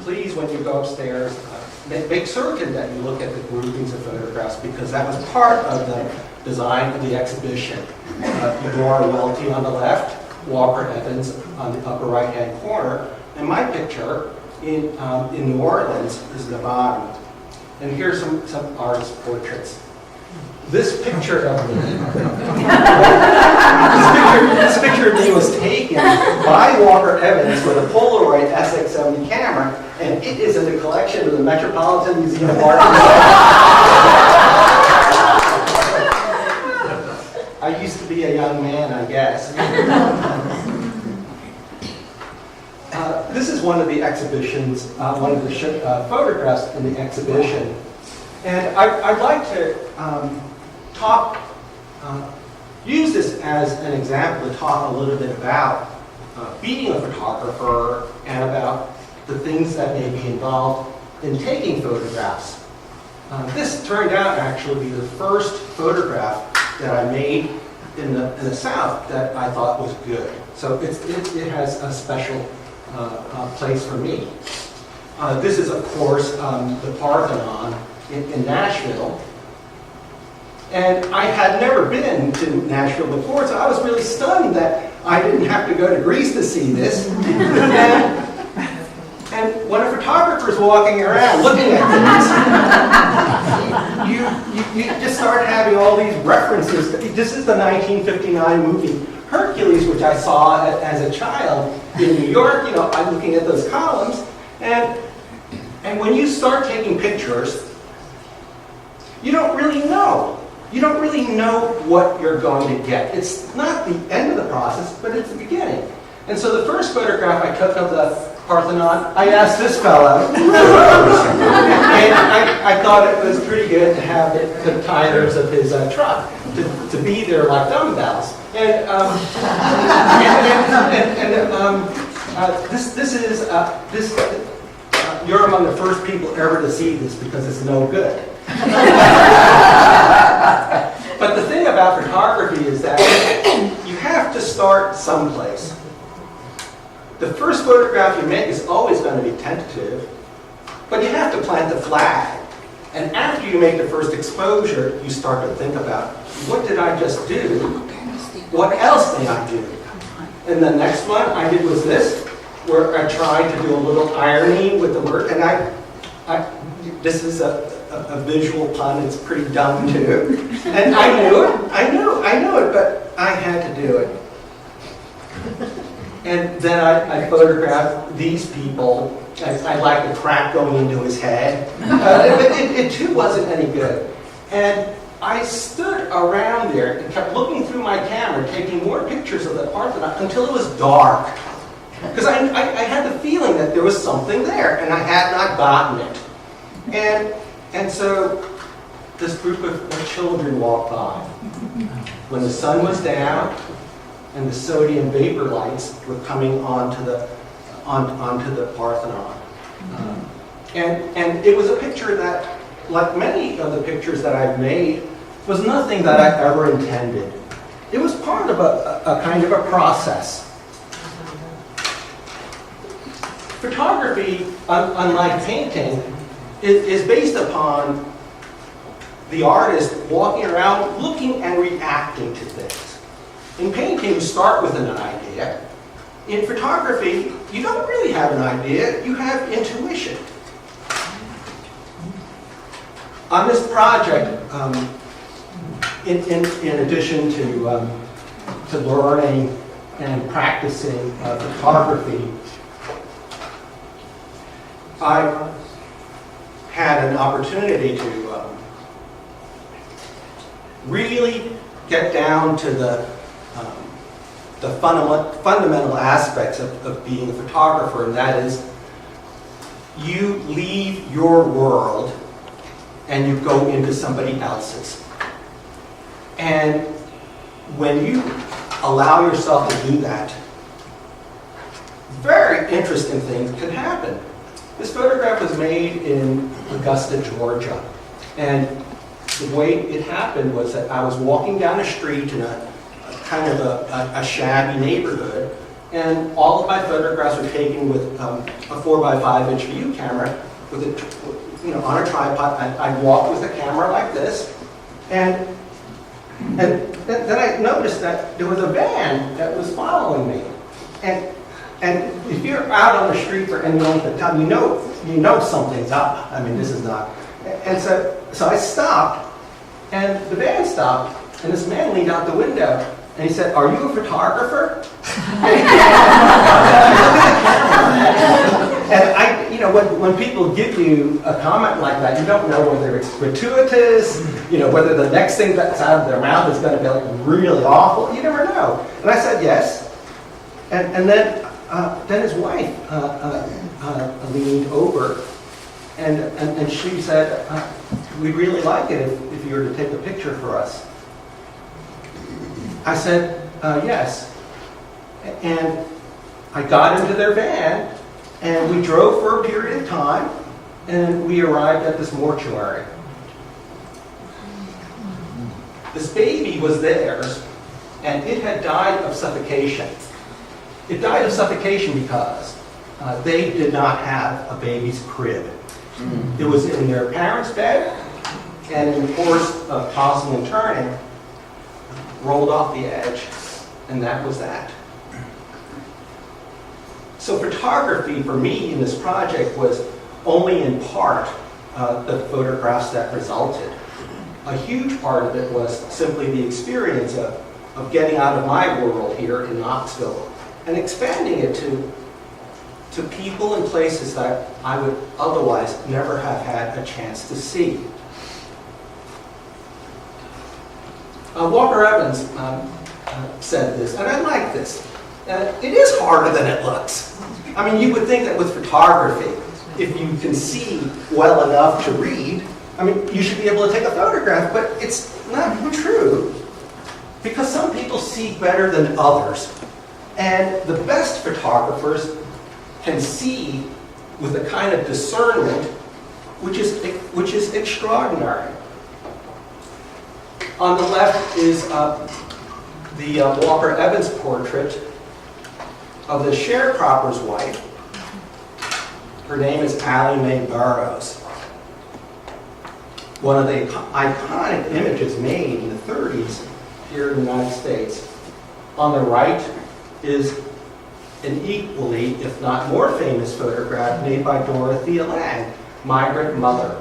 please, when you go upstairs, make certain that you look at the groupings of photographs, because that was part of the design of the exhibition. Eudora Welty on the left, Walker Evans on the upper right-hand corner, and my picture in New Orleans is the bottom. And here's some artist portraits. This picture of me, this picture of me was taken by Walker Evans with a Polaroid SX70 camera, and it is in the collection of the Metropolitan Museum of Art. I used to be a young man, I guess. This is one of the exhibitions, one of the photographs in the exhibition. And I'd like to use this as an example to talk a little bit about being a photographer and about the things that may be involved in taking photographs. This turned out actually to be the first photograph that I made in the South that I thought was good. So it has a special place for me. This is, of course, the Parthenon in Nashville. And I had never been to Nashville before, so I was really stunned that I didn't have to go to Greece to see this. And when a photographer's walking around looking at things, you just start having all these references. This is the 1959 movie Hercules, which I saw as a child in New York. You know, I'm looking at those columns, and when you start taking pictures, you don't really know. You don't really know what you're going to get. It's not the end of the process, but it's the beginning. And so the first photograph I took of the Parthenon, I asked this fellow, and I thought it was pretty good to have the tires of his truck to be there like dumbbells. And you're among the first people ever to see this because it's no good. But the thing about photography is that you have to start someplace. The first photograph you make is always going to be tentative, but you have to plant the flag. And after you make the first exposure, you start to think about, what did I just do? What else may I do? And the next one I did was this, where I tried to do a little irony with the word, and this is a visual pun, it's pretty dumb too. And I knew it, but I had to do it. And then I photographed these people. I liked the crack going into his head. It too wasn't any good. And I stood around there and kept looking through my camera, taking more pictures of the Parthenon until it was dark. Because I had the feeling that there was something there, and I had not gotten it. And so this group of children walked by. When the sun was down and the sodium vapor lights were coming onto the Parthenon. And it was a picture that, like many of the pictures that I've made, was nothing that I ever intended. It was part of a kind of a process. Photography, unlike painting, is based upon the artist walking around looking and reacting to things. In painting, you start with an idea. In photography, you don't really have an idea, you have intuition. On this project, in addition to learning and practicing photography, I had an opportunity to really get down to the fundamental aspects of being a photographer, and that is you leave your world and you go into somebody else's. And when you allow yourself to do that, very interesting things can happen. This photograph was made in Augusta, Georgia. And the way it happened was that I was walking down a street in a kind of a shabby neighborhood, And all of my photographs were taken with a 4x5-inch view camera with on a tripod. I'd walk with a camera like this, and then I noticed that there was a van that was following me. And if you're out on the street for any length of time, you know something's up. I mean, this is not. And so I stopped, and the van stopped, and this man leaned out the window, and he said, "Are you a photographer?" And when people give you a comment like that, you don't know whether it's gratuitous, whether the next thing that's out of their mouth is going to be like really awful. You never know. And I said yes. And then his wife leaned over, and she said, "We'd really like it if you were to take a picture for us." I said, yes. And I got into their van, and we drove for a period of time, and we arrived at this mortuary. This baby was theirs, and it had died of suffocation. It died of suffocation because they did not have a baby's crib. It was in their parents' bed, and in the course of tossing and turning, rolled off the edge, and that was that. So photography for me in this project was only in part the photographs that resulted. A huge part of it was simply the experience of getting out of my world here in Knoxville and expanding it to people and places that I would otherwise never have had a chance to see. Walker Evans said this, and I like this. It is harder than it looks. I mean, you would think that with photography, if you can see well enough to read, I mean, you should be able to take a photograph, but it's not true, because some people see better than others. And the best photographers can see with a kind of discernment which is extraordinary. On the left is the Walker Evans portrait of the sharecropper's wife. Her name is Allie Mae Burroughs. One of the iconic images made in the 30s here in the United States. On the right is an equally, if not more famous photograph made by Dorothea Lange, Migrant Mother.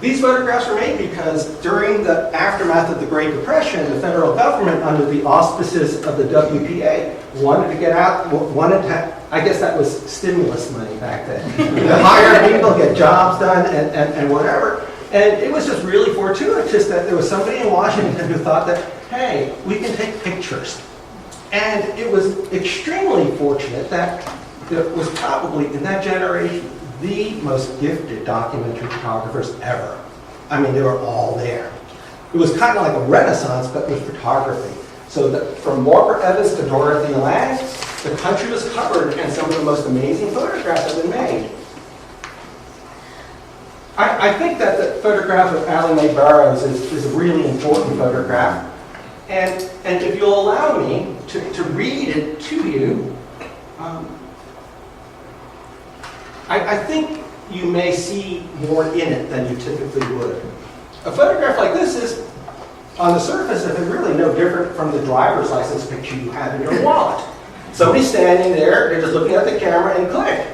These photographs were made because during the aftermath of the Great Depression, the federal government, under the auspices of the WPA, wanted to get out, I guess that was stimulus money back then, to hire people, get jobs done, and whatever. And it was just really fortuitous that there was somebody in Washington who thought that, hey, we can take pictures. And it was extremely fortunate that it was probably, in that generation, the most gifted documentary photographers ever. I mean, they were all there. It was kind of like a renaissance, but with photography. So that from Walker Evans to Dorothea Lange, the country was covered, and some of the most amazing photographs have been made. I think that the photograph of Allie Mae Burroughs is a really important photograph. And if you'll allow me to read it to you, I think you may see more in it than you typically would. A photograph like this is, on the surface of it, really no different from the driver's license picture you have in your wallet. Somebody's standing there, they're just looking at the camera and click.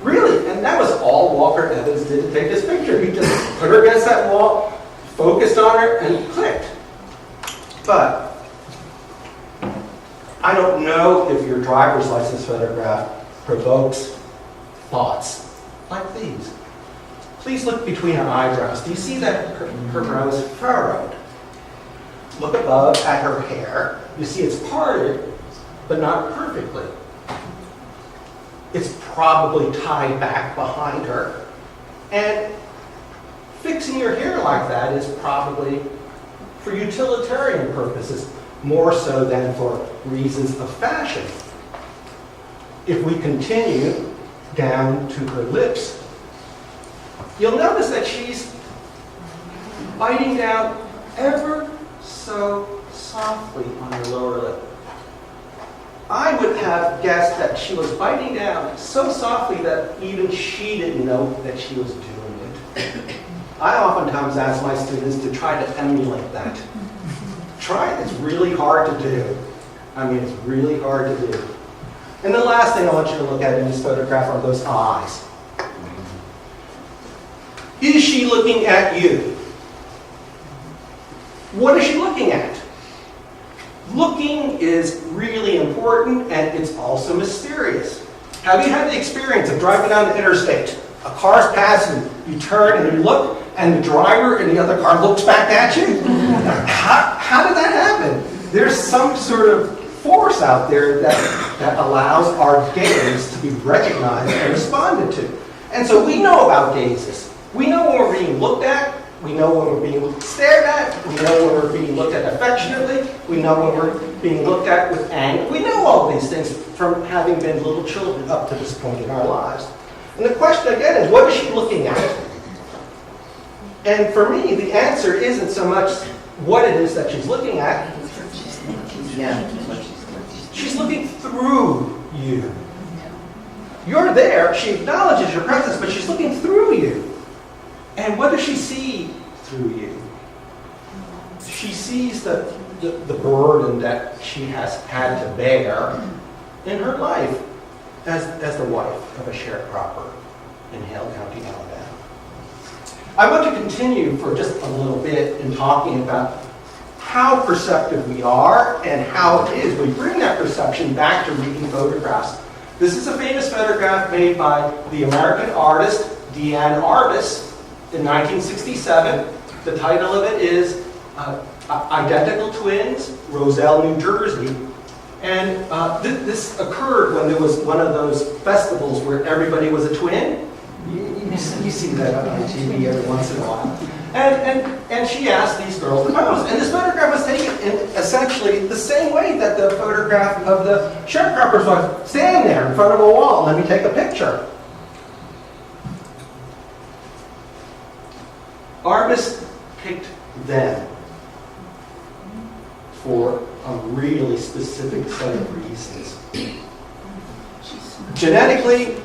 Really, and that was all Walker Evans did to take this picture. He just put her against that wall, focused on her, and clicked. But I don't know if your driver's license photograph provokes thoughts like these. Please look between her eyebrows. Do you see that her brow is furrowed? Look above at her hair. You see it's parted, but not perfectly. It's probably tied back behind her. And fixing your hair like that is probably for utilitarian purposes, more so than for reasons of fashion. If we continue down to her lips, you'll notice that she's biting down ever so softly on her lower lip. I would have guessed that she was biting down so softly that even she didn't know that she was doing it. I oftentimes ask my students to try to emulate that. Try it. It's really hard to do. I mean, it's really hard to do. And the last thing I want you to look at in this photograph are those eyes. Is she looking at you? What is she looking at? Looking is really important, and it's also mysterious. Have you had the experience of driving down the interstate? A car's passing, you turn and you look, and the driver in the other car looks back at you? How did that happen? There's some sort of force out there that allows our gaze to be recognized and responded to. And so we know about gazes. We know when we're being looked at. We know when we're being stared at. We know when we're being looked at affectionately. We know when we're being looked at with anger. We know all these things from having been little children up to this point in our lives. And the question again is, what is she looking at? And for me, the answer isn't so much what it is that she's looking at. She's looking through you. You're there. She acknowledges your presence, but she's looking through you. And what does she see through you? She sees the burden that she has had to bear in her life as the wife of a sharecropper in Hale County, Alabama. I want to continue for just a little bit in talking about how perceptive we are and how it is we bring that perception back to reading photographs. This is a famous photograph made by the American artist Deanne Arbus in 1967. The title of it is Identical Twins, Roselle, New Jersey. And this occurred when there was one of those festivals where everybody was a twin. You see that on TV every once in a while. And she asked these girls to pose. And this photograph was taken in essentially the same way that the photograph of the sharecroppers was. Stand there in front of a wall, let me take a picture. Arbus picked them for a really specific set of reasons. Genetically,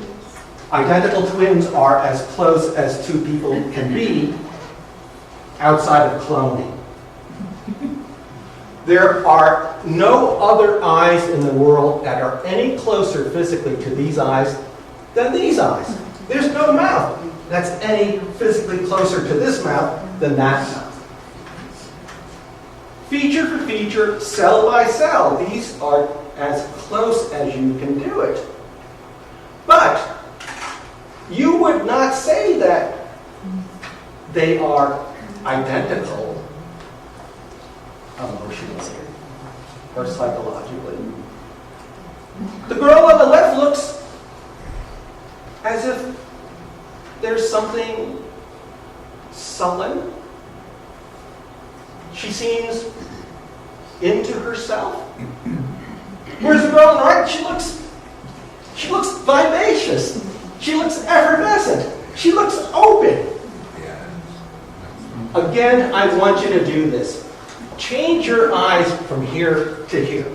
identical twins are as close as two people can be outside of cloning. There are no other eyes in the world that are any closer physically to these eyes than these eyes. There's no mouth that's any physically closer to this mouth than that mouth. Feature for feature, cell by cell, these are as close as you can do it. But you would not say that they are identical emotionally or psychologically. The girl on the left looks as if there's something sullen. She seems into herself. Whereas the girl on the right, she looks vivacious. She looks effervescent. She looks open. Again, I want you to do this. Change your eyes from here to here.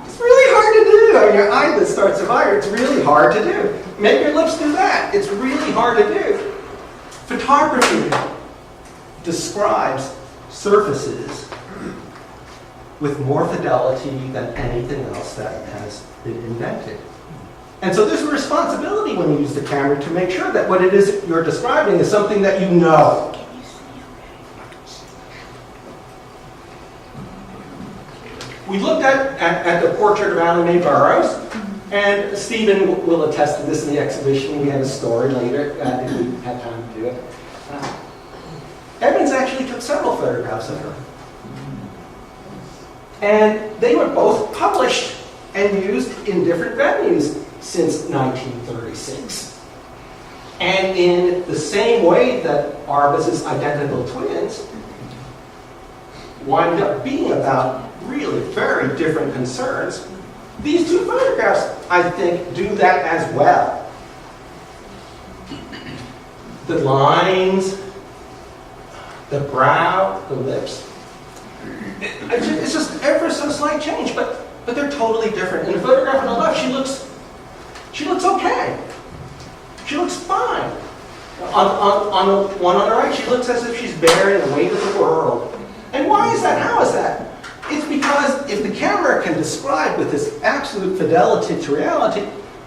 It's really hard to do. I mean, your eyelid starts to fire. It's really hard to do. Make your lips do that. It's really hard to do. Photography describes surfaces with more fidelity than anything else that has been invented. And so there's a responsibility when you use the camera to make sure that what it is you're describing is something that you know. We looked at the portrait of Anna Mae Burroughs, and Stephen will attest to this in the exhibition. We have a story later if we had time to do it. Evans actually took several photographs of her. And they were both published and used in different venues since 1936. And in the same way that Arbus's identical twins wind up being about really very different concerns, these two photographs, I think, do that as well. The lines, the brow, the lips, it's just ever so slight change, but but they're totally different. In the photograph on the left, she looks okay. She looks fine. On the one on the right, she looks as if she's bearing the weight of the world. And why is that? How is that? It's because if the camera can describe with this absolute fidelity to reality,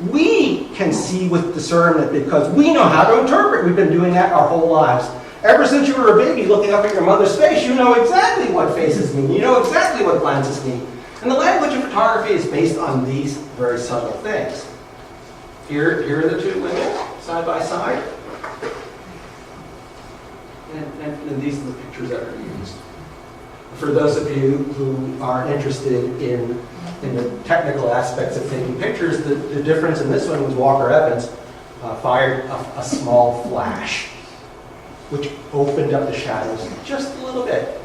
we can see with discernment because we know how to interpret. We've been doing that our whole lives. Ever since you were a baby looking up at your mother's face, you know exactly what faces mean. You know exactly what glances mean. And the language of photography is based on these very subtle things. Here are the two women, side by side. And these are the pictures that are used. For those of you who are interested in the technical aspects of taking pictures, the difference in this one was Walker Evans fired a small flash, which opened up the shadows just a little bit.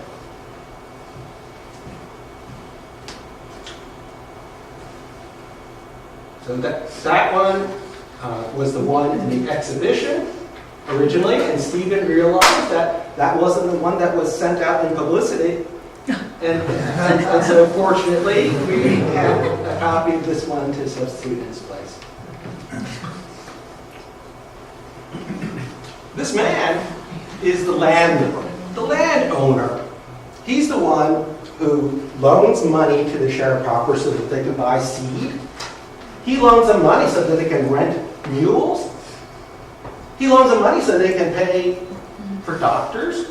So that one was the one in the exhibition originally, and Stephen realized that that wasn't the one that was sent out in publicity. And so fortunately, we have a copy of this one to substitute in his place. This man is the landowner. He's the one who loans money to the sharecroppers so that they can buy seed. He loans them money so that they can rent mules. He loans them money so they can pay for doctors.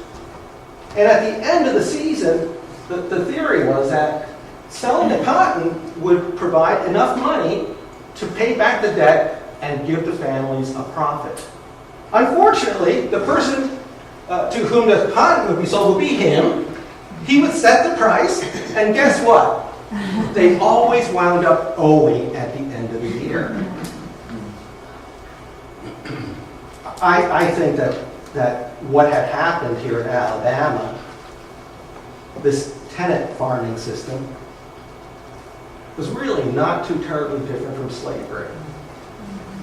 And at the end of the season, the theory was that selling the cotton would provide enough money to pay back the debt and give the families a profit. Unfortunately, the person to whom the cotton would be sold would be him. He would set the price, and guess what? They always wound up owing at the end of the year. I think that what had happened here in Alabama, this tenant farming system, was really not too terribly different from slavery.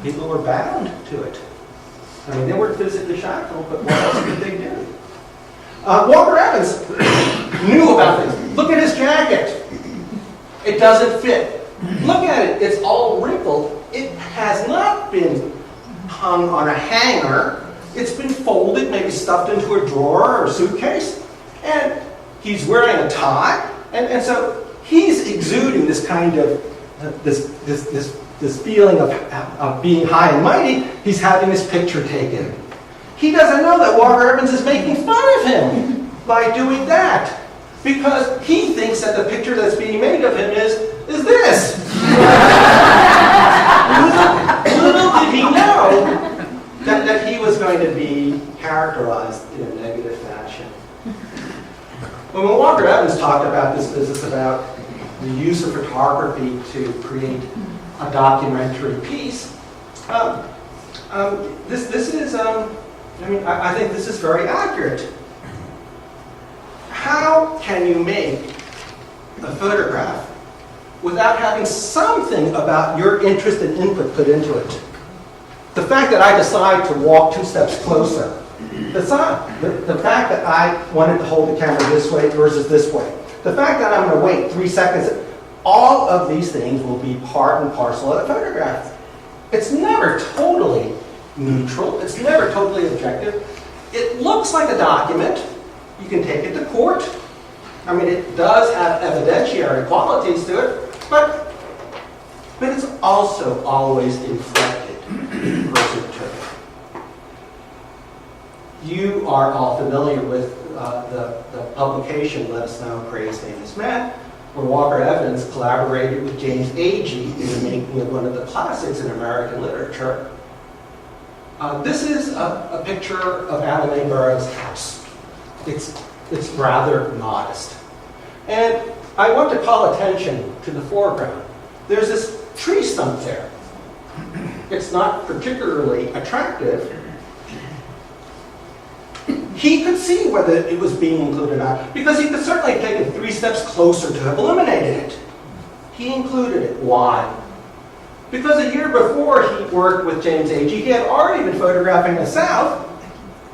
People were bound to it. I mean, they weren't physically shackled, but what else could they do? Walker Evans knew about this. Look at his jacket. It doesn't fit. Look at it. It's all wrinkled. It has not been hung on a hanger. It's been folded, maybe stuffed into a drawer or suitcase. And he's wearing a tie. And so he's exuding this kind of, this feeling of being high and mighty. He's having this picture taken. He doesn't know that Walker Evans is making fun of him by doing that, because he thinks that the picture that's being made of him is this. Little did he know that he was going to be characterized in a negative fashion. When Walker Evans talked about this business about the use of photography to create a documentary piece, this is, I think this is very accurate. How can you make a photograph without having something about your interest and input put into it? The fact that I decide to walk 2 steps closer, the fact that I wanted to hold the camera this way versus this way, the fact that I'm going to wait 3 seconds, all of these things will be part and parcel of the photograph. It's never totally neutral. It's never totally objective. It looks like a document. You can take it to court. I mean, it does have evidentiary qualities to it, but it's also always inflected person to it. You are all familiar with the publication Let Us Know Praise Famous Men, where Walker Evans collaborated with James Agee in the making of one of the classics in American literature. This is a picture of Alan A. Burroughs' house. It's rather modest. And I want to call attention to the foreground. There's this tree stump there. It's not particularly attractive. He could see whether it was being included or not, because he could certainly have taken 3 steps closer to have eliminated it. He included it. Why? Because a year before he worked with James Agee, he had already been photographing the South,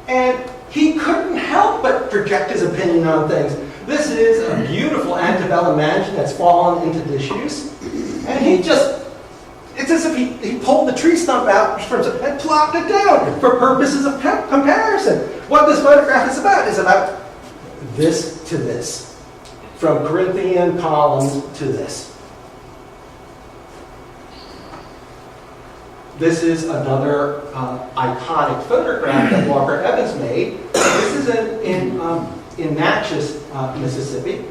and he couldn't help but project his opinion on things. This is a beautiful antebellum mansion that's fallen into disuse. And he just, it's as if he pulled the tree stump out and plopped it down for purposes of comparison. What this photograph is about this to this. From Corinthian columns to this. This is another iconic photograph that Walker Evans made. This is in Natchez, Mississippi.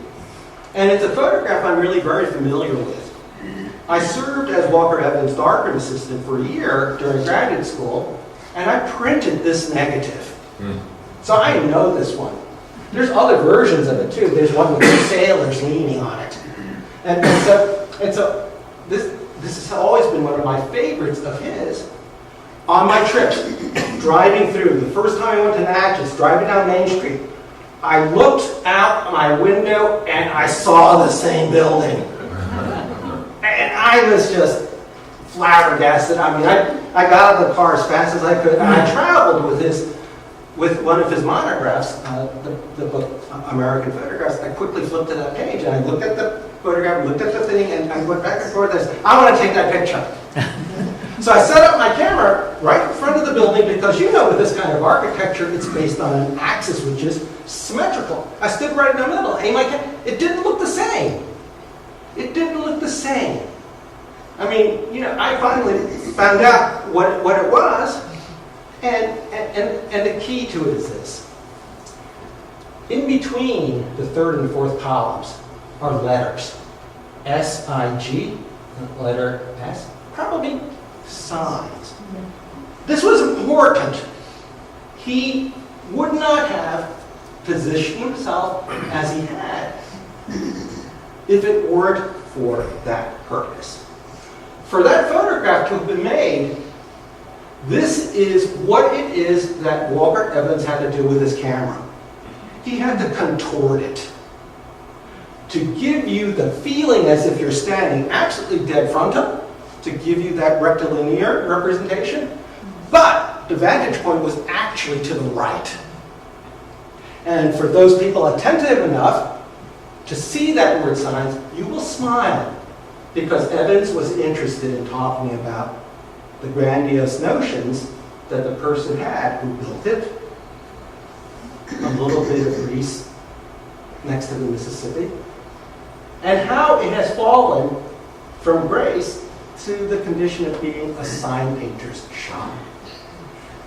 And it's a photograph I'm really very familiar with. I served as Walker Evans' darkroom assistant for a year during graduate school, and I printed this negative. So I know this one. There's other versions of it too. There's one with the sailors leaning on it. And so this has always been one of my favorites of his. On my trips, driving through, the first time I went to Natchez, driving down Main Street, I looked out my window and I saw the same building. And I was just flabbergasted. I mean, I got out of the car as fast as I could, and I traveled with one of his monographs, the book American Photographs. I quickly flipped to that page, and I looked at the photograph, looked at the thing, and I went back and forth. I said, I want to take that picture. So I set up my camera right in front of the building, because you know with this kind of architecture, it's based on an axis which is symmetrical. I stood right in the middle, aimed my camera. It didn't look the same. It didn't look the same. I mean, you know, I finally found out what it was, and the key to it is this. In between the third and fourth columns are letters. S-I-G, letter S, probably signs. This was important. He would not have positioned himself as he had if it weren't for that purpose. For that photograph to have been made, this is what it is that Walker Evans had to do with his camera. He had to contort it to give you the feeling as if you're standing absolutely dead frontal, to give you that rectilinear representation, but the vantage point was actually to the right. And for those people attentive enough to see that word signs, you will smile, because Evans was interested in talking about the grandiose notions that the person had who built it, a little bit of Greece next to the Mississippi, and how it has fallen from grace to the condition of being a sign painter's shop.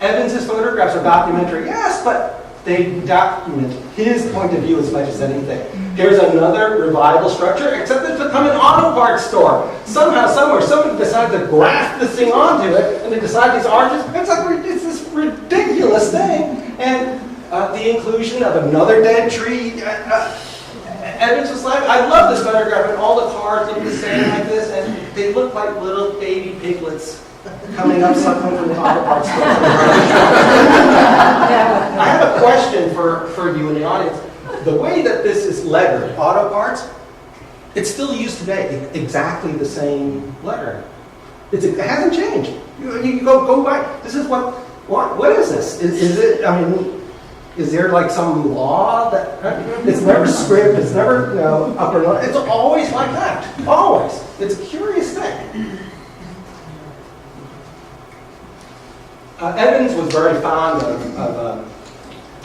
Evans's photographs are documentary, yes, but they document his point of view as much as anything. Here's another revival structure, except it's become an auto parts store. Somehow, somewhere, somebody decided to graft this thing onto it, and they decide these arches. It's this ridiculous thing. And the inclusion of another dead tree. Evans was like, I love this photograph, and all the cars look the same like this, and they look like little baby piglets coming up something from the auto parts store. I have a question for you in the audience. The way that this is lettered, auto parts, it's still used today, exactly the same lettering. It hasn't changed. You go by. This is what is this? Is it? I mean, is there like some law that it's never script? It's never up or down. It's always like that. Always. It's a curious thing. Evans was very fond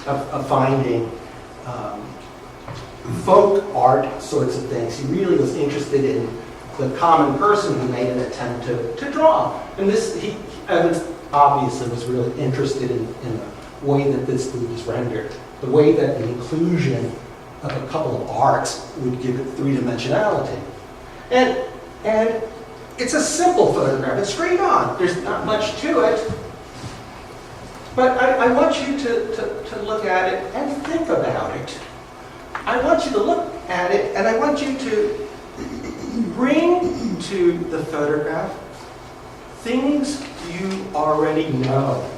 of finding folk art sorts of things. He really was interested in the common person who made an attempt to draw. And Evans obviously was really interested in the way that this food is rendered, the way that the inclusion of a couple of arcs would give it three-dimensionality. And it's a simple photograph. It's straight on. There's not much to it. But I want you to look at it and think about it. I want you to look at it, and I want you to bring to the photograph things you already know.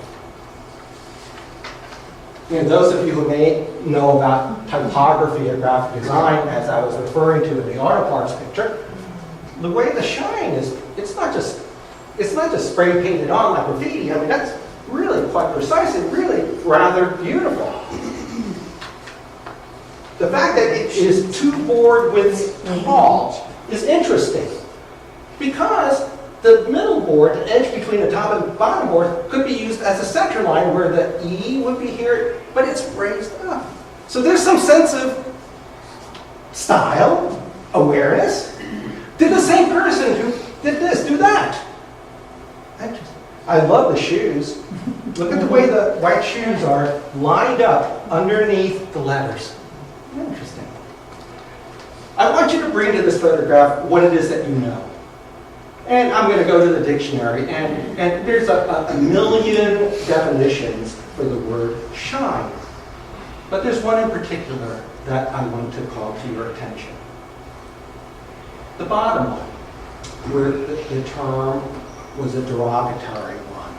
And those of you who may know about typography or graphic design, as I was referring to in the auto parts picture, the way the shine is, it's not just spray painted on like graffiti. I mean, that's really quite precise and really rather beautiful. The fact that it is 2 board widths tall is interesting because the middle board, the edge between the top and bottom board, could be used as a center line where the E would be here, but it's raised up. So there's some sense of style, awareness. Did the same person who did this do that? Interesting. I love the shoes. Look at the way the white shoes are lined up underneath the letters. Interesting. I want you to bring to this photograph what it is that you know. And I'm going to go to the dictionary, and there's a million definitions for the word shine. But there's one in particular that I want to call to your attention. The bottom one, where the term was a derogatory one,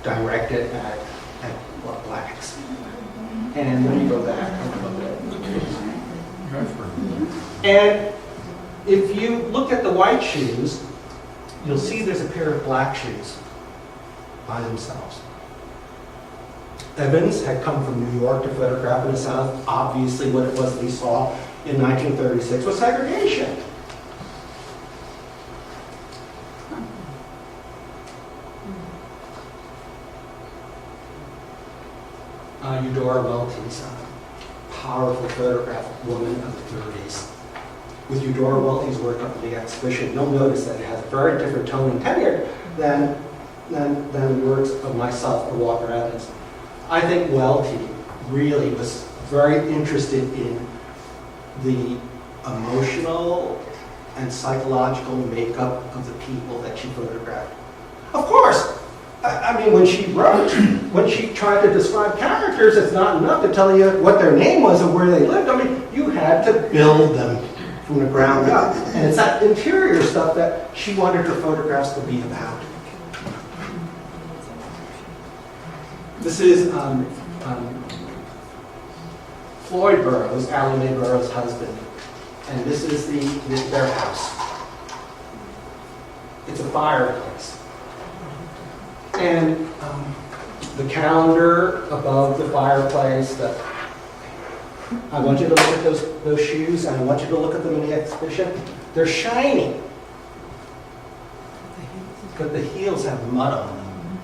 directed at blacks. And let me go back a little bit. And if you look at the white shoes, you'll see there's a pair of black shoes by themselves. Evans had come from New York to photograph in the South. Obviously, what it was that he saw in 1936 was segregation. Eudora Welty's powerful photograph woman of the 30s. With Eudora Welty's work up in the exhibition, you'll notice that it has a very different tone and tenor than the works of myself or Walker Evans. I think Welty really was very interested in the emotional and psychological makeup of the people that she photographed. Of course, I mean, when she tried to describe characters, it's not enough to tell you what their name was or where they lived. I mean, you had to build them from the ground up. And it's that interior stuff that she wanted her photographs to be about. This is Floyd Burroughs, Allie Mae Burroughs' husband. And this is their house. It's a fireplace. And the calendar above the fireplace, I want you to look at those shoes, and I want you to look at them in the exhibition. They're shiny, but the heels have mud on them.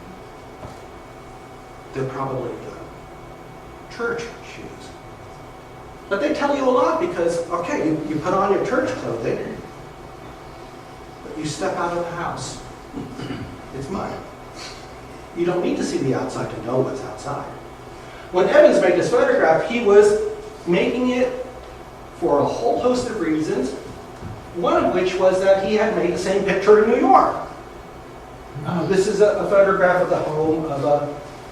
They're probably the church shoes. But they tell you a lot because, okay, you put on your church clothing, but you step out of the house. It's mud. You don't need to see the outside to know what's outside. When Evans made this photograph, he was making it for a whole host of reasons, one of which was that he had made the same picture in New York. This is a photograph of the home of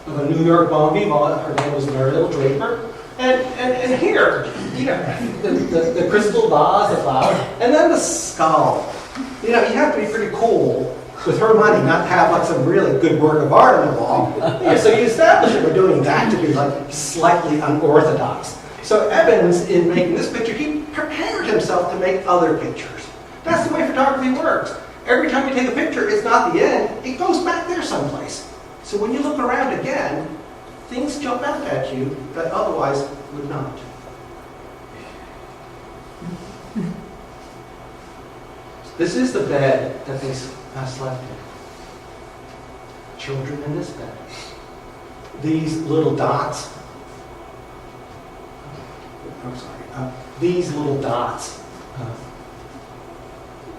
a New York bon vivant. Her name was Mariel Draper. And here, you know, the crystal vase, the flower, and then the skull. You know, you have to be pretty cool with her money not to have like some really good work of art on the wall. Yeah, so you establish it by doing that to be like slightly unorthodox. So Evans, in making this picture, he prepared himself to make other pictures. That's the way photography works. Every time you take a picture, it's not the end. It goes back there someplace. So when you look around again, things jump out at you that otherwise would not. This is the bed that they slept in. Children in this bed. These little dots. I'm sorry. These little dots.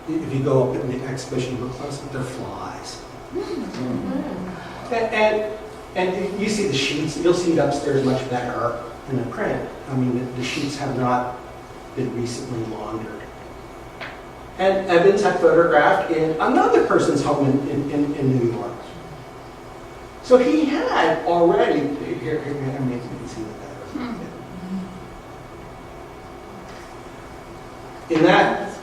If you go up in the exhibition, look close, they're flies. And you see the sheets. You'll see it upstairs much better in the print. I mean, the sheets have not been recently laundered. And Evans had photographed in another person's home in New York. So he had already, here, I mean, you can see that better. In that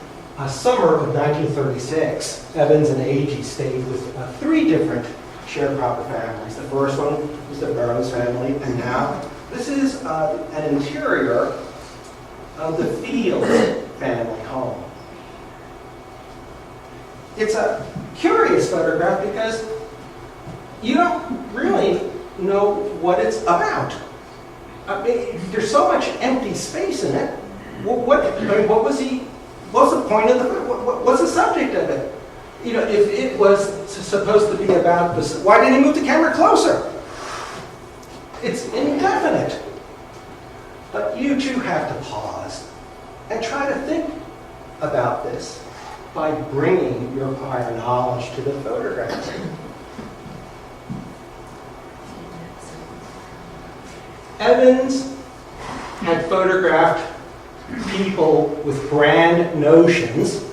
summer of 1936, Evans and Agee stayed with 3 different sharecropper families. The first one was the Burroughs family, and now this is an interior of the Fields family home. It's a curious photograph because you don't really know what it's about. I mean, there's so much empty space in it. What was the point of what's the subject of it? You know, if it was supposed to be about this, why didn't he move the camera closer? It's indefinite. But you too have to pause and try to think about this by bringing your prior knowledge to the photographs. Evans had photographed people with grand notions.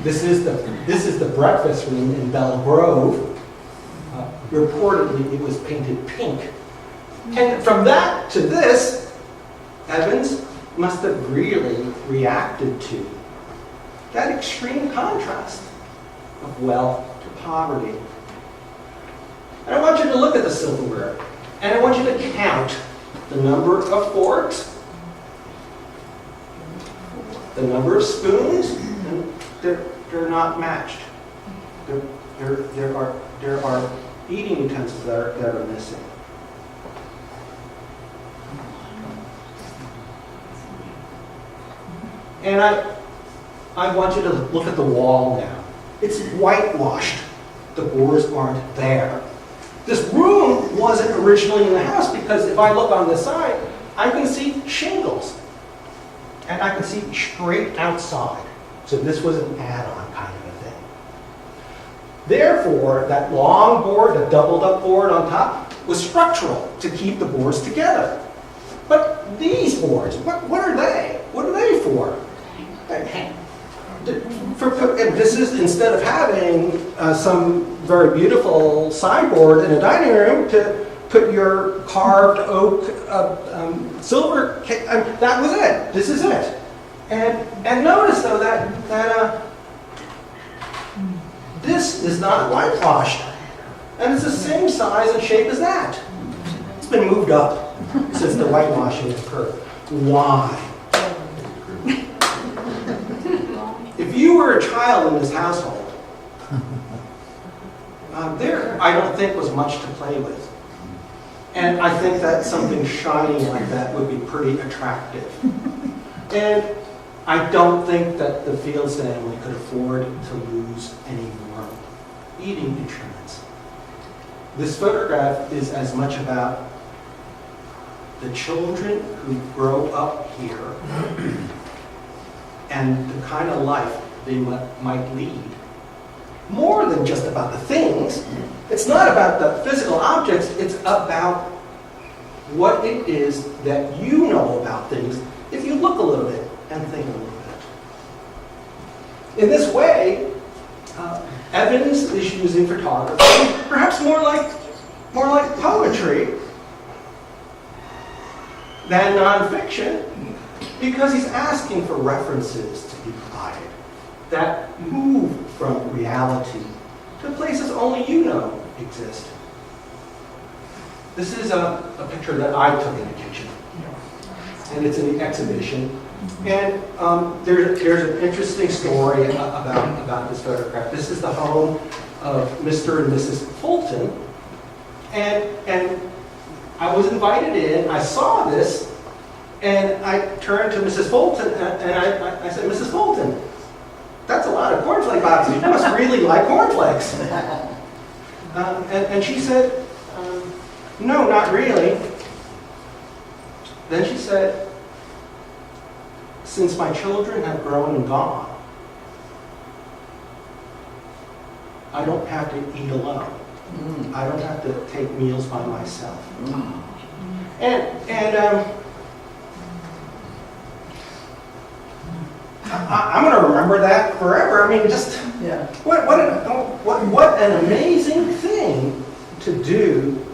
This is the breakfast room in Belle Grove. Reportedly, it was painted pink. And from that to this, Evans must have really reacted to that extreme contrast of wealth to poverty. And I want you to look at the silverware, and I want you to count the number of forks, the number of spoons, and they're not matched. There are eating utensils that are missing. And I want you to look at the wall now. It's whitewashed. The boards aren't there. This room wasn't originally in the house because if I look on this side, I can see shingles. And I can see straight outside. So this was an add-on kind of a thing. Therefore, that long board, the doubled up board on top, was structural to keep the boards together. But these boards, what are they? What are they for? This is, instead of having some very beautiful sideboard in a dining room to put your carved oak silver cake, that was it. This is it. And notice though that this is not whitewashed. And it's the same size and shape as that. It's been moved up since the whitewashing occurred. Why? If you were a child in this household, there, I don't think, was much to play with. And I think that something shiny like that would be pretty attractive. And I don't think that the Fields family could afford to lose any more eating instruments. This photograph is as much about the children who grow up here and the kind of life they might lead. More than just about the things. It's not about the physical objects, it's about what it is that you know about things if you look a little bit and think a little bit. In this way, Evans is using photography, perhaps more like poetry than nonfiction, because he's asking for references to be provided that move from reality to places only you know exist. This is a picture that I took in the kitchen, and it's in the exhibition. And there's an interesting story about this photograph. This is the home of Mr. and Mrs. Fulton, and I was invited in. I saw this, and I turned to Mrs. Fulton, and I said, Mrs. Fulton, that's a lot of cornflake boxes. You must really like cornflakes. And she said, no, not really. Then she said, since my children have grown and gone, I don't have to eat alone. I don't have to take meals by myself. I'm going to remember that forever. I mean, just what an amazing thing to do.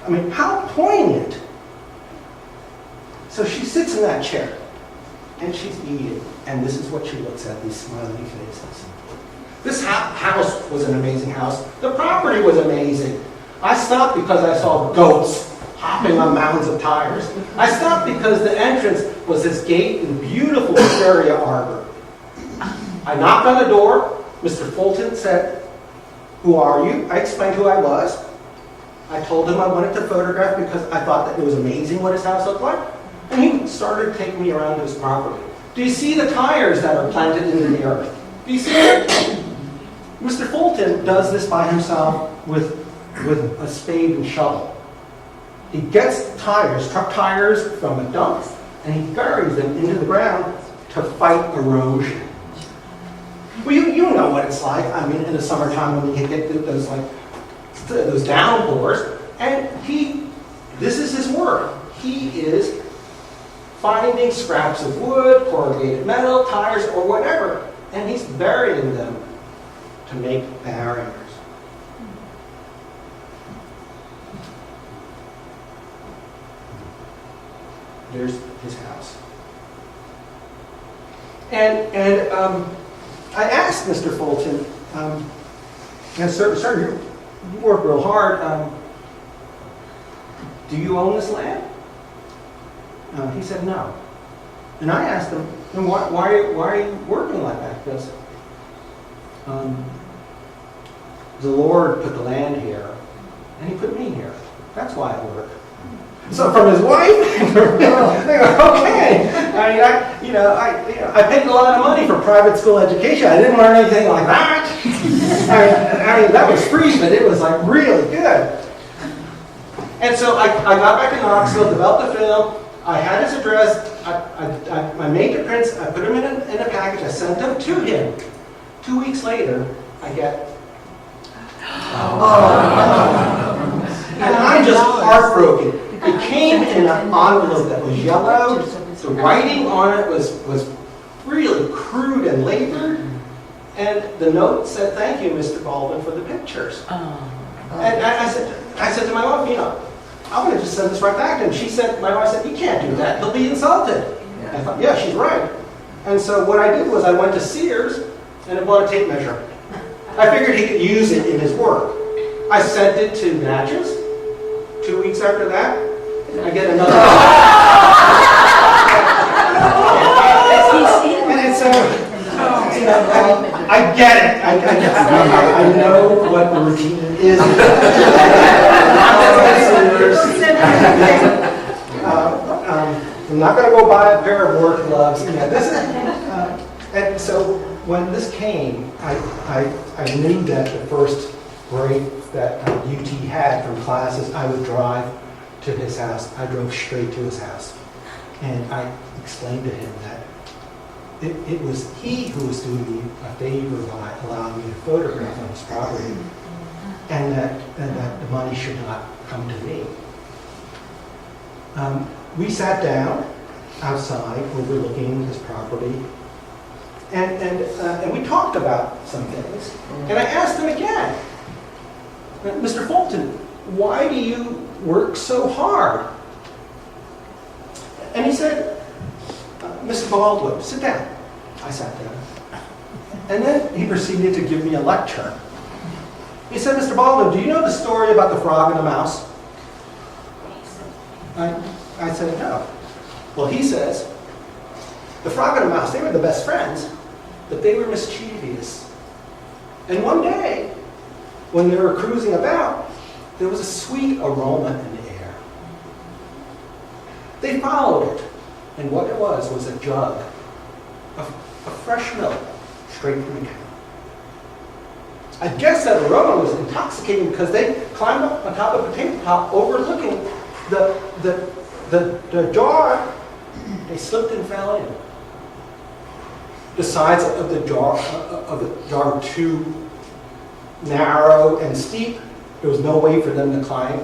I mean, how poignant. So she sits in that chair, and she's eating, and this is what she looks at, these smiling faces. This house was an amazing house. The property was amazing. I stopped because I saw goats hopping on mounds of tires. I stopped because the entrance was this gate in beautiful wisteria arbor. I knocked on the door. Mr. Fulton said, "Who are you?" I explained who I was. I told him I wanted to photograph because I thought that it was amazing what his house looked like. And he started taking me around his property. Do you see the tires that are planted into the earth? Do you see it? Mr. Fulton does this by himself with a spade and shovel. He gets tires, truck tires from a dump, and he buries them into the ground to fight erosion. Well, you know what it's like. I mean, in the summertime when you get those downpours, and this is his work. He is finding scraps of wood, corrugated metal, tires, or whatever, and he's burying them to make barriers. There's his house. And I asked Mr. Fulton, sir, you work real hard. Do you own this land? He said no. And I asked him, why are you working like that? Because the Lord put the land here, and He put me here. That's why I work. So from his wife, they go, okay. I paid a lot of money for private school education. I didn't learn anything like that. I mean, that was free, but it was like really good. And so I got back to Knoxville, developed the film. I had his address. I made the prints. I put them in a package. I sent them to him. 2 weeks later, I get. And I'm just heartbroken. It came in an envelope that was yellow. The writing on it was really crude and labored. And the note said, "Thank you, Mr. Baldwin, for the pictures." And I said to my wife, I'm going to just send this right back to him. My wife said, "You can't do that. He'll be insulted." I thought, yeah, she's right. And so what I did was I went to Sears and I bought a tape measure. I figured he could use it in his work. I sent it to Natchez. 2 weeks after that, I get another. And so, I get it. I know what the routine is. I'm not going to go buy a pair of work gloves. And so when this came, I knew that the first break that UT had from classes, I would drive to his house. I drove straight to his house. And I explained to him that it was he who was doing me a favor by allowing me to photograph on his property, and that the money should not come to me. We sat down outside overlooking his property, and we talked about some things. And I asked him again, "Mr. Fulton, why do you work so hard?" And he said, "Mr. Baldwin, sit down." I sat down. And then he proceeded to give me a lecture. He said, "Mr. Baldwin, do you know the story about the frog and the mouse?" I said, "No." Well, he says, the frog and the mouse, they were the best friends, but they were mischievous. And one day, when they were cruising about, there was a sweet aroma in the air. They followed it, and what it was a jug of fresh milk straight from the cow. I guess that aroma was intoxicating because they climbed up on top of a tabletop overlooking the jar. They slipped and fell in. The sides of the jar were too narrow and steep. There was no way for them to climb.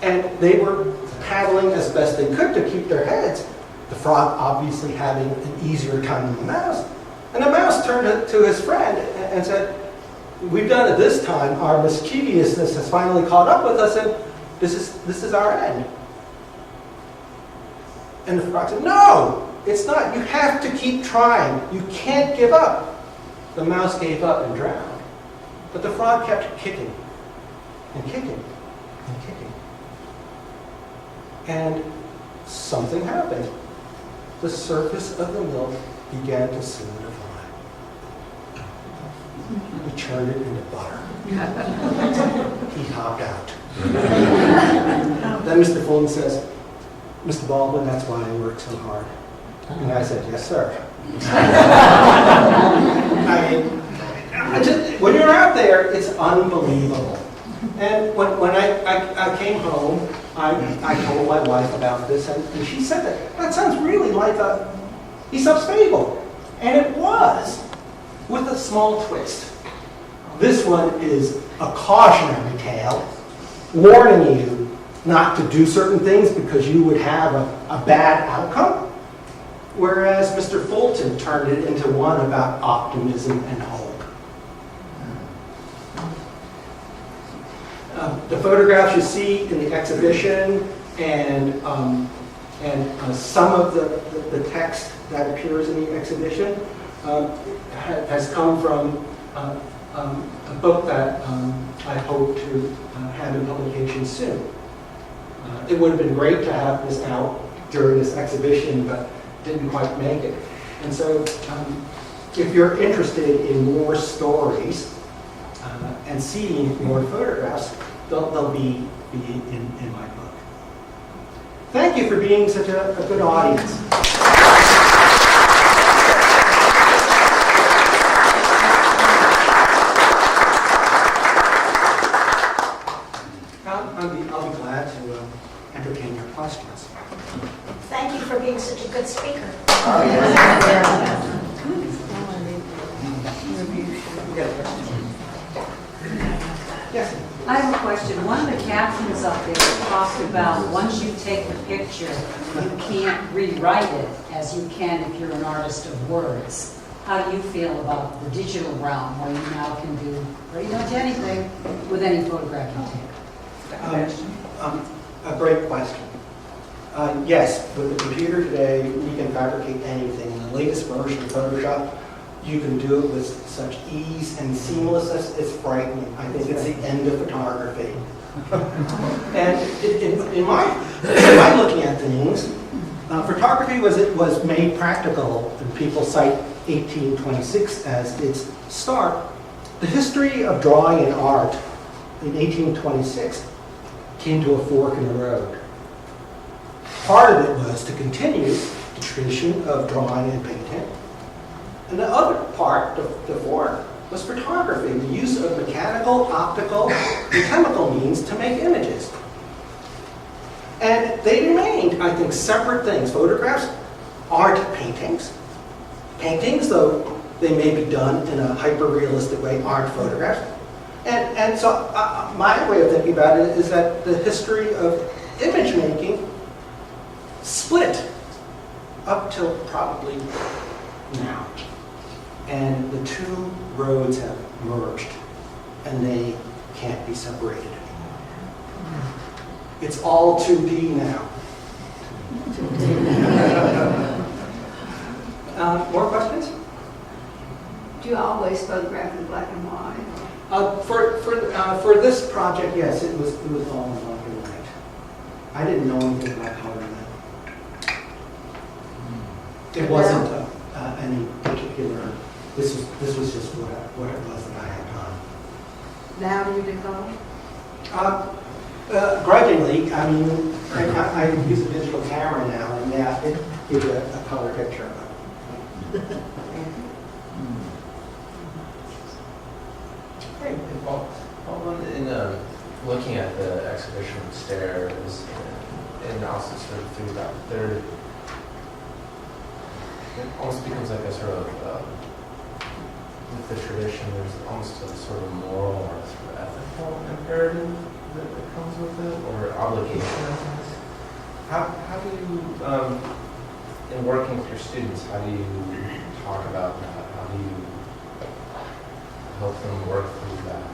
And they were paddling as best they could to keep their heads. The frog obviously having an easier time than the mouse. And the mouse turned to his friend and said, "We've done it this time. Our mischievousness has finally caught up with us, and this is our end." And the frog said, "No, it's not. You have to keep trying. You can't give up." The mouse gave up and drowned. But the frog kept kicking and kicking and kicking. And something happened. The surface of the milk began to solidify. We churned it into butter. He hopped out. Then Mr. Fulton says, Mr. Baldwin, that's why I work so hard. And I said, yes, sir. I mean, when you're out there, it's unbelievable. And when I came home, I told my wife about this, and she said that sounds really like a Aesop's fable. And it was, with a small twist. This one is a cautionary tale, warning you not to do certain things because you would have a bad outcome. Whereas Mr. Fulton turned it into one about optimism and hope. The photographs you see in the exhibition and some of the text that appears in the exhibition has come from a book that I hope to have in publication soon. It would have been great to have this out during this exhibition, but didn't quite make it. And so if you're interested in more stories and seeing more photographs, they'll be in my book. Thank you for being such a good audience. I'll be glad to entertain your questions. Thank you for being such a good speaker. Yes. I have a question. One of the captions up there talked about once you take a picture, you can't rewrite it as you can if you're an artist of words. How do you feel about the digital realm where you now can do pretty much anything with any photograph you take? A great question. Yes, with the computer today, we can fabricate anything. In the latest version of Photoshop, you can do it with such ease and seamlessness, it's frightening. I think it's the end of photography. And in my looking at things, photography was made practical, and people cite 1826 as its start. The history of drawing and art in 1826 came to a fork in the road. Part of it was to continue the tradition of drawing and painting. And the other part, the fork, was photography, the use of mechanical, optical, and chemical means to make images. And they remained, I think, separate things. Photographs aren't paintings. Paintings, though they may be done in a hyper-realistic way, aren't photographs. And so my way of thinking about it is that the history of image making split up till probably now. And the two roads have merged, and they can't be separated anymore. It's all 2D now. More questions? Do you always photograph in black and white? For this project, yes, it was all in black and white. I didn't know anything about color then. It wasn't any particular. This was just what it was that I had done. Now do you do color? Grudgingly, I mean, I use a digital camera now, and yeah, it gives you a color picture. Hey, Paul, in looking at the exhibition stairs and also sort of through that, it almost becomes like a sort of, with the tradition, there's almost a sort of moral or sort of ethical imperative that comes with it, or obligation, I guess. How do you, in working with your students, how do you talk about that? How do you help them work through that?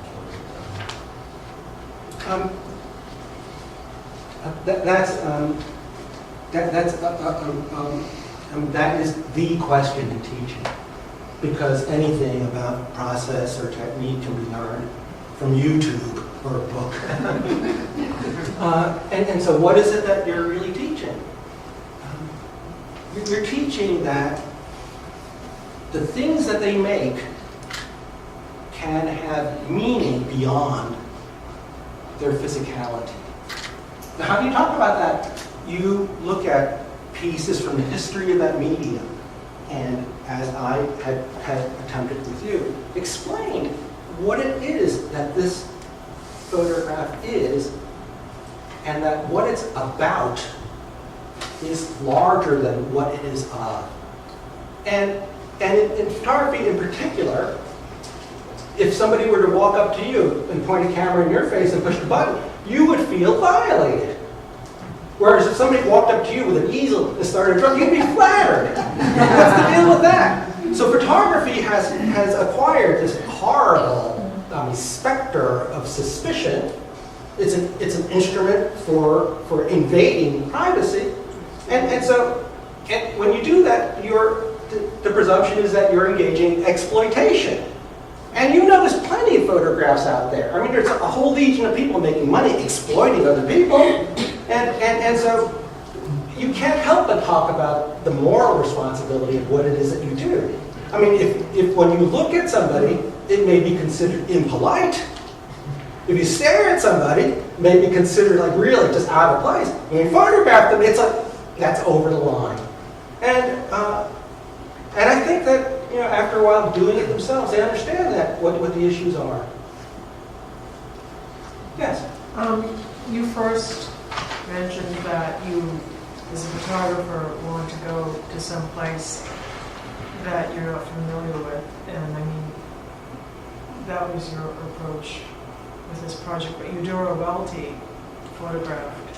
That is the question in teaching, because anything about process or technique can be learned from YouTube or a book. And so what is it that you're really teaching? You're teaching that the things that they make can have meaning beyond their physicality. Now, how do you talk about that? You look at pieces from the history of that medium, and as I had attempted with you, explain what it is that this photograph is, and that what it's about is larger than what it is of. And in photography in particular, if somebody were to walk up to you and point a camera in your face and push the button, you would feel violated. Whereas if somebody walked up to you with an easel and started drawing, you'd be flattered. What's the deal with that? So photography has acquired this horrible specter of suspicion. It's an instrument for invading privacy. And so when you do that, the presumption is that you're engaging in exploitation. And you know there's plenty of photographs out there. I mean, there's a whole legion of people making money exploiting other people. And so you can't help but talk about the moral responsibility of what it is that you do. I mean, if when you look at somebody, it may be considered impolite. If you stare at somebody, it may be considered like really just out of place. When you photograph them, it's like, that's over the line. And I think that, after a while doing it themselves, they understand that, what the issues are. Yes? You first mentioned that you, as a photographer, want to go to some place that you're not familiar with. And I mean, that was your approach with this project. But Eudora Welty photographed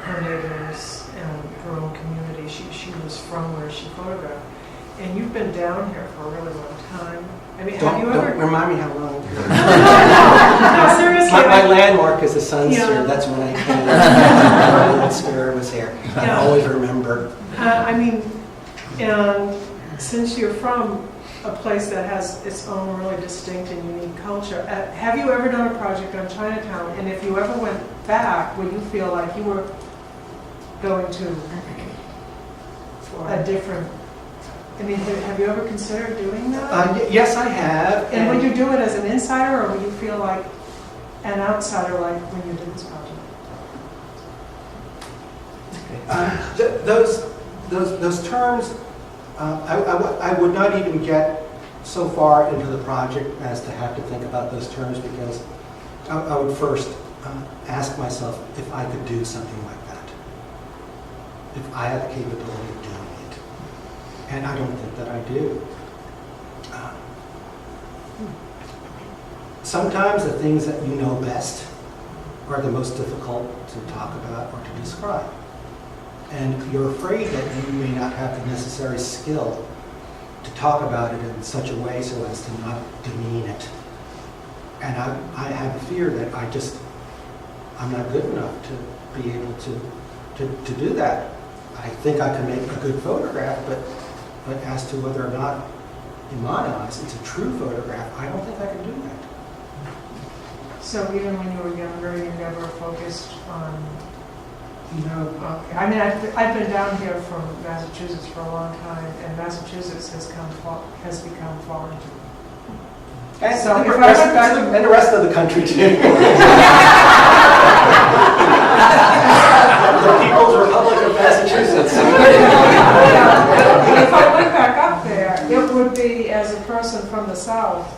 her neighbors and her own community. She was from where she photographed. And you've been down here for a really long time. I mean, have you ever... Don't remind me how long. No, seriously. My landmark is the Sun Yeah. Sphere. That's when I came. The sphere was here. I Yeah. always remember. I mean, and since you're from a place that has its own really distinct and unique culture, have you ever done a project on Chinatown? And if you ever went back, would you feel like you were going to a different... I mean, have you ever considered doing that? Yes, I have. And would you do it as an insider, or would you feel like an outsider, like when you did this project? Those terms, I would not even get so far into the project as to have to think about those terms, because I would first ask myself if I could do something like that, if I had the capability of doing it. And I don't think that I do. Sometimes the things that you know best are the most difficult to talk about or to describe. And you're afraid that you may not have the necessary skill to talk about it in such a way so as to not demean it. And I have a fear that I'm not good enough to be able to do that. I think I can make a good photograph, but as to whether or not, in my eyes, it's a true photograph, I don't think I can do that. So even when you were younger, you never focused on... No. Okay. I mean, I've been down here from Massachusetts for a long time, and Massachusetts has become foreign to me. And, So the if I rest, went back to- and the rest of the country too. The People's Republic of Massachusetts. But if I went back up there, it would be as a person from the South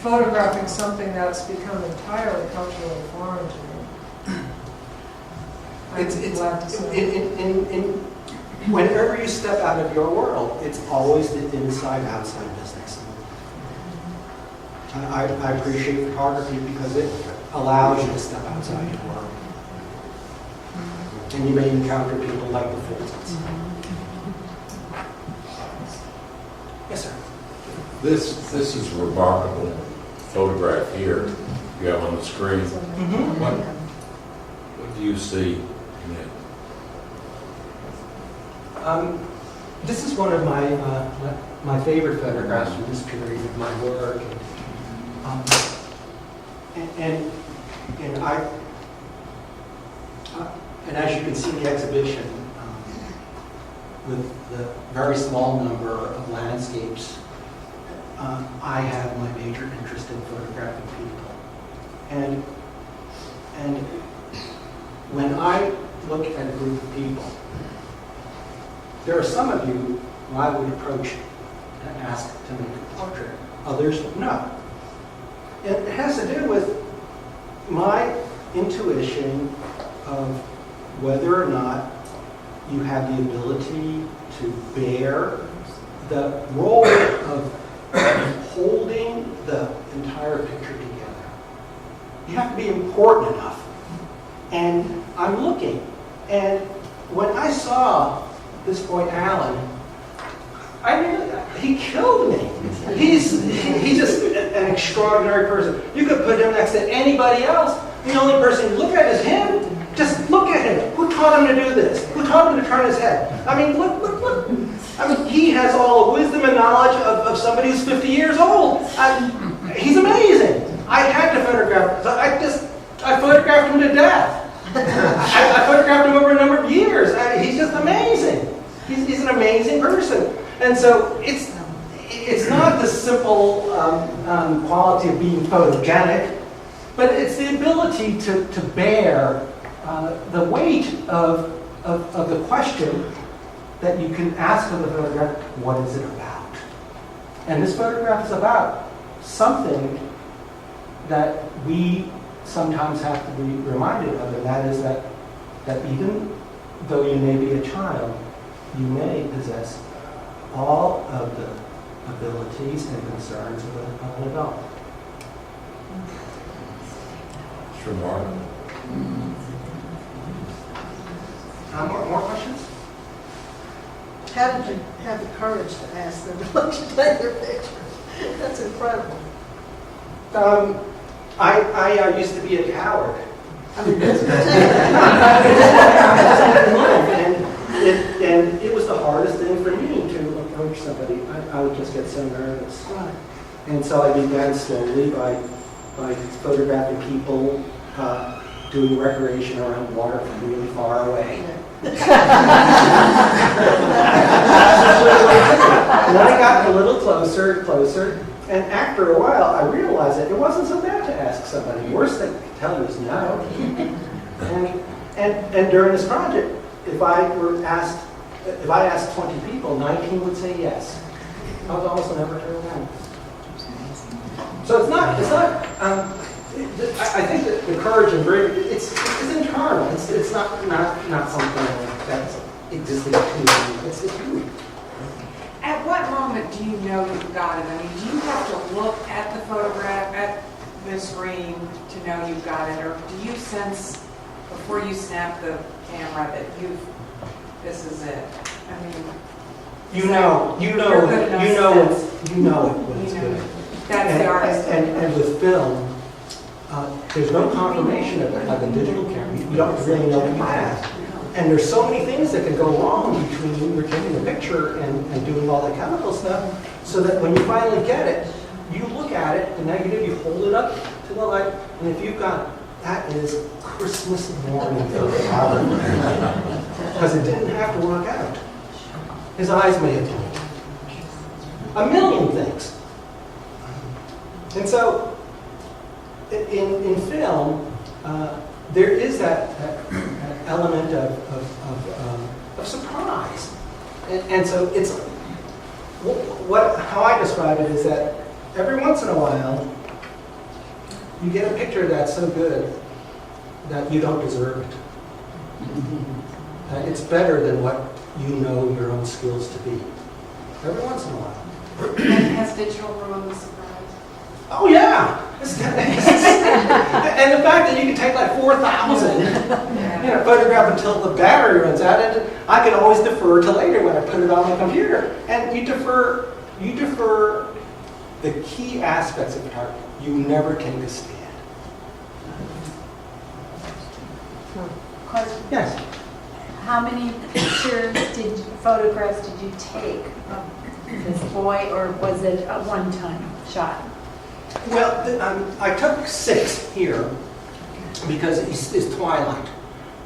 photographing something that's become entirely culturally foreign to me. I'm glad to say. Whenever you step out of your world, it's always the inside-outside business. I appreciate photography because it allows you to step outside your world. And you may encounter people like the Fultons. Yes, sir. This is a remarkable photograph here you have on the screen. Mm-hmm. What do you see in it? This is one of my favorite photographs from this period of my work. And as you can see in the exhibition, with the very small number of landscapes, I have my major interest in photographing people. And when I look at a group of people, there are some of you who I would approach and ask to make a portrait. Others, no. And it has to do with my intuition of whether or not you have the ability to bear the role of holding the entire picture together. You have to be important enough. And I'm looking, and when I saw this boy Alan, he killed me. He's just an extraordinary person. You could put him next to anybody else. The only person you look at is him. Just look at him. Who taught him to do this? Who taught him to turn his head? I mean, look. I mean, he has all the wisdom and knowledge of somebody who's 50 years old. He's amazing. I had to photograph him. I photographed him to death. I photographed him over a number of years. He's just amazing. He's an amazing person. And so it's not the simple quality of being photogenic, but it's the ability to bear the weight of the question that you can ask of the photograph, what is it about? And this photograph is about something that we sometimes have to be reminded of, and that is that even though you may be a child, you may possess all of the abilities and concerns of an adult. It's remarkable. More questions? How did you have the courage to ask them to let you take their picture? That's incredible. I used to be a coward. I mean, that's and it was the hardest thing for me to approach somebody. I would just get so nervous. right. And so I began slowly by photographing people doing recreation around water from really far away. And then I got a little closer and closer, and after a while I realized that it wasn't so bad to ask somebody. The worst thing I could tell you is no. And during this project, if I asked 20 people, 19 would say yes. I was almost never turned down. So it's not. I think that the courage and bravery, it's internal. It's not something that's existing to you. It's you. At what moment do you know you've got it? I mean, do you have to look at the photograph, at the screen to know you've got it? Or do you sense before you snap the camera that this is it? I mean, You know when it's good. That's the artist. And with film, there's no confirmation of it like a digital camera. You don't really know what you have. And there's so many things that can go wrong between when you're taking a picture and doing all the chemical stuff, so that when you finally get it, you look at it, the negative, you hold it up to the light, and if you've got, that is Christmas morning photography. Because it didn't have to work out. His eyes may have blinked. A million things. And so, in film, there is that element of surprise. And so it's, how I describe it is that every once in a while, you get a picture that's so good that you don't deserve it. It's better than what you know your own skills to be. Every once in a while. Has digital ruined the surprise? Oh yeah! And the fact that you can take like 4,000, photograph until the battery runs out, and I can always defer to later when I put it on my computer. And you defer the key aspects of photography. You never take a stand. Question. Yes. How many photographs did you take of this boy, or was it a one-time shot? Well, I took 6 here because it's twilight,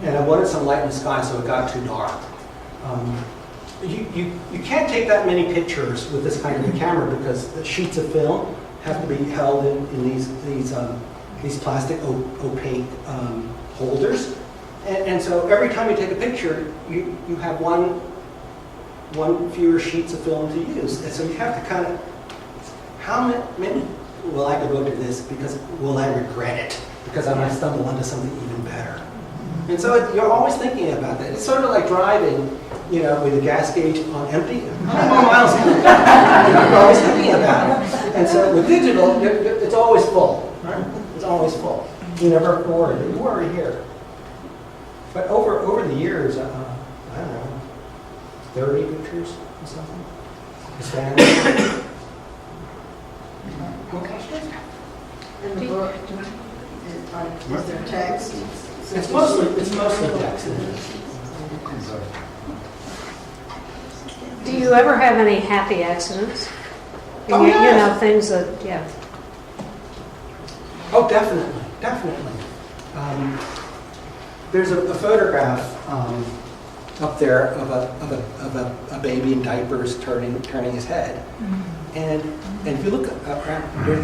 and I wanted some light in the sky, so it got too dark. You can't take that many pictures with this kind of a camera because the sheets of film have to be held in these plastic opaque holders, And so every time you take a picture, you have one fewer sheets of film to use. And so you have to kind of, how many will I devote to this because will I regret it? Because I might stumble onto something even better. And so you're always thinking about that. It's sort of like driving, with a gas gauge on empty. How many more miles can I go? You're always thinking about it. And so with digital, it's always full, right? It's always full. You never worry. You worry here. But over the years, I don't know, 30 pictures or something. In the book, is there text? It's mostly text. Do you ever have any happy accidents? Oh, You yeah. know, things that, yeah. Oh, definitely. There's a photograph up there of a baby in diapers turning his head, and if you look around, there are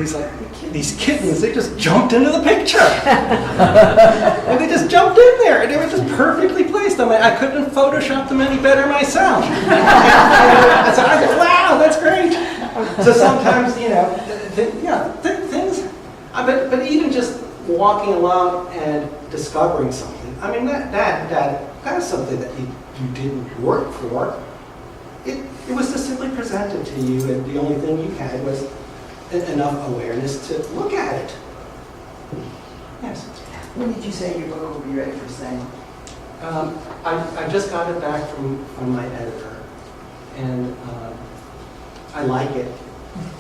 these kittens. They just jumped into the picture, and they just jumped in there, and they were just perfectly placed. I mean, I couldn't have photoshopped them any better myself. So I thought, wow, that's great. So sometimes, things. But even just walking along and discovering something. I mean, that is something that you didn't work for. It was just simply presented to you, and the only thing you had was enough awareness to look at it. Yes. When did you say your book will be ready for sale? I just got it back from my editor, and I like it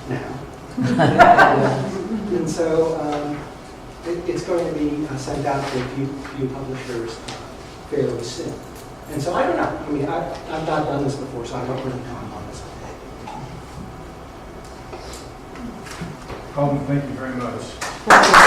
now. and so it's going to be sent out to a few publishers fairly soon. And so I don't know. I mean, I've not done this before, so I don't really comment on this. Alden, thank you very much. Thank you.